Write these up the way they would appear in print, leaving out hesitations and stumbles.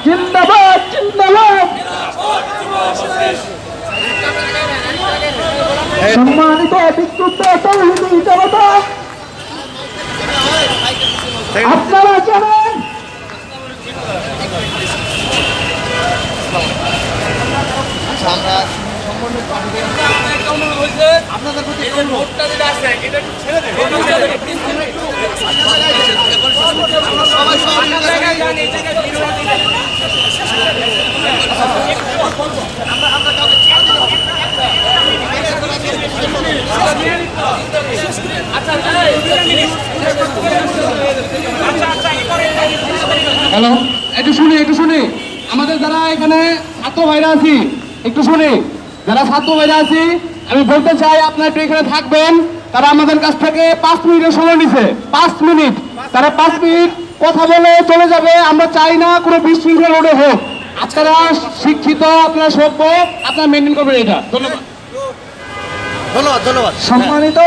জিন্দাবাদ জিন্দাবাদ। সম্মানিত বিক্ষুব্ধ তৌহিদি জনতা, আপনারা জানেন আপনাদের প্রতি ভোটটা যেটা আছে এটা একটু ছেড়ে দেন। হ্যালো, একটু শুনি আমাদের যারা এখানে ছাত্র ভাইরা আছি, একটু শুনি যারা ছাত্র ভাইরা আছি, আমি বলতে চাই আপনারা একটু এখানে থাকবেন। তারা আমাদের কাছ থেকে 5 মিনিটের সময় নিছে, 5 মিনিট, তারা 5 মিনিট কথা বলে চলে যাবে। আমরা চাই না কোনো বিশৃঙ্খলা রোডে হোক। আপনারা শিক্ষিত, আপনারা সভ্য, আপনারা মেনটেন করবেন এটা। ধন্যবাদ ধন্যবাদ ধন্যবাদ। সম্মানিত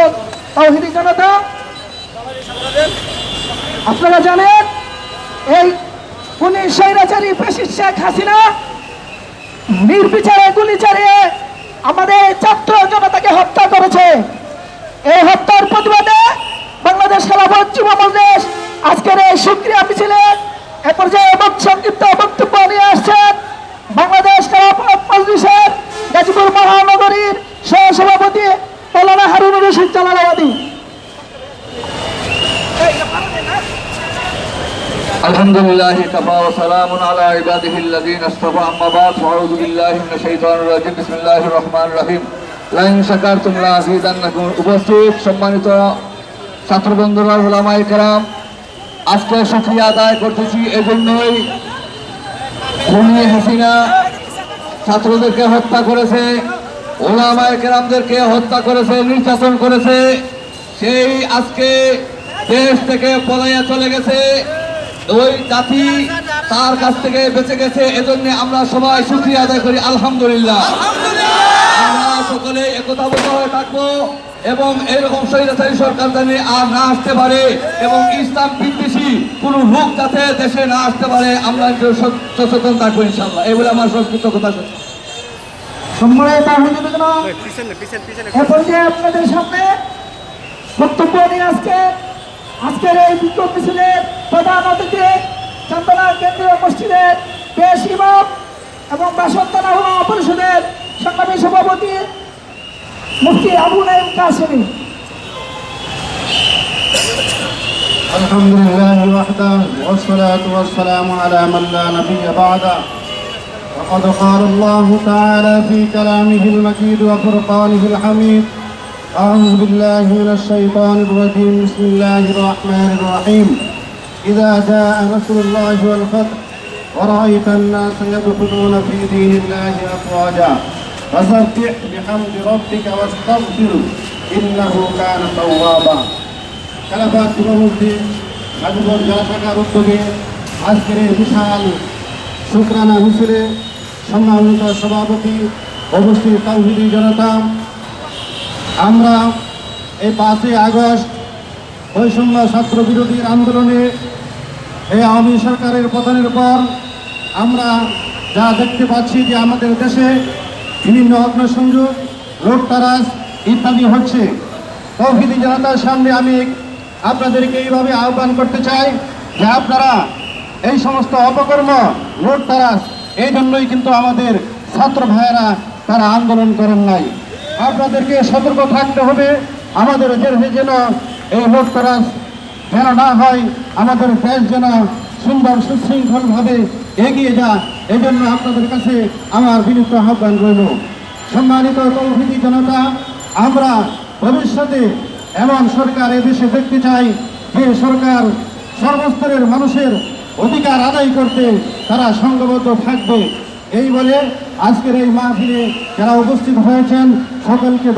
তৌহিদি জনতা, আপনারা জানেন এই খুনি স্বৈরাচারী ফ্যাসিস্ট শেখ হাসিনা নির্বিচারে গুলি চালিয়ে আমাদের ছাত্র জনতাকে হত্যা করেছে। এই হত্যার প্রতিবাদে বাংলাদেশ খেলাফত যুব মজলিস আজকের এই শুকরিয়া মিছিলে এ পর্যায়ে সংক্ষিপ্ত বক্তব্য নিয়ে আসছেন বাংলাদেশ খেলাফত মজলিসের গাজীপুর মহানগরীর সহসভাপতি মৌলানা হারুনুর রশিদ জালালাবাদী। আলহামদুলিল্লাহি কাফা ওয়া সালামুন আলা ইবাদিহিল্লাযীনা ইসতাফা, আম্মা বা'দ, আউযু বিল্লাহি মিনাশ শাইতানির রাজীম, বিসমিল্লাহির রহমানির রহিম। লাইন শাকারতুম লাযীদান্নাকুম। উপস্থিত সম্মানিত ছাত্র বন্ধুরা, উলামায়ে কেরাম, আজকে শুকরিয়া আদায় করতেছি এজন্যই, খুনি হাসিনা ছাত্রদেরকে হত্যা করেছে, উলামায়ে কেরামদেরকে হত্যা করেছে, নির্যাতন করেছে। সেই আজকে দেশ থেকে পলাইয়া চলে গেছে, ওই জাতি তার কাছ থেকে বেঁচে গেছে। এজন্য আমরা সবাই শুকরিয়া আদায় করি, আলহামদুলিল্লাহ। আমরা সকলে একতাবদ্ধ হয়ে থাকবো এবং এরকম স্বৈরাচারী সরকার যেন আর না আসতে পারে এবং ইসলাম বিদ্বেষী কোন লোক যাতে দেশে না আসতে পারে, আমরা সচেতন থাকবো ইনশাআল্লাহ। এই বলে আমার সংক্ষিপ্ত কথা। সম্মানিত আপনাদের সামনে বক্তব্য নিয়ে আজকের এই বিক্ষোভ মিছিলের প্রধান অতিথি চন্দনা কেন্দ্রীয় মসজিদের পেশ ইমাম এবং বাসন্তনা উলামা পরিষদের সংগ্রামী সভাপতি মুফতি আবু নাঈম কাসেমী। আলহামদুলিল্লাহি ওয়াহদাহু ওয়াসসালাতু ওয়াসসালামু আলা মান লা নাবিয়্যা বা'দা। وقد قال الله تعالى في كلامه المجيد وفرقانه الحميد: أعوذ بالله من الشيطان الرجيم، بسم الله الرحمن الرحيم. إذا جاء نصر الله والفتح ورأيت الناس يدخلون في دين الله أفواجا فسبح بحمد ربك واستغفره إنه كان توابا. খেলাফত যুব মজলিস গাজীপুর জেলা শাখার উদ্যোগে আজকের এই বিশাল শুকরানা মিছিলে সম্মানিত সভাপতি, উপস্থিত তাওহীদি জনতা, আমরা এই 5ই আগস্ট বৈষম্য ছাত্র বিরোধীর আন্দোলনে এই আওয়ামী সরকারের পতনের পর আমরা যা দেখতে পাচ্ছি যে আমাদের দেশে বিভিন্ন অগ্নিসংযোগ, লুটতরাজ ইত্যাদি হচ্ছে। তাওহীদি জনতার সামনে আমি আপনাদেরকে এইভাবে আহ্বান করতে চাই যে আপনারা এই সমস্ত অপকর্ম, লুটতরাজ, এই জন্যই কিন্তু আমাদের ছাত্র ভাইয়েরা তারা আন্দোলন করেন নাই। আপনাদেরকে সতর্ক থাকতে হবে, আমাদের দেশে যেন এই লুটতরাজ যেন না হয়, আমাদের দেশ যেন সুন্দর সুশৃঙ্খলভাবে এগিয়ে যায়। এই জন্য আপনাদের কাছে আমার বিনীত আহ্বান রইল। সম্মানিত তাওহীদি জনতা, আমরা ভবিষ্যতে এমন সরকার এদেশে দেখতে চাই যে সরকার সর্বস্তরের মানুষের অধিকার আদায় করতে তারা সংঘবদ্ধ থাকবে। এই বলে আজকের এই মাহফিলে যারা উপস্থিত হয়েছেন সকলকে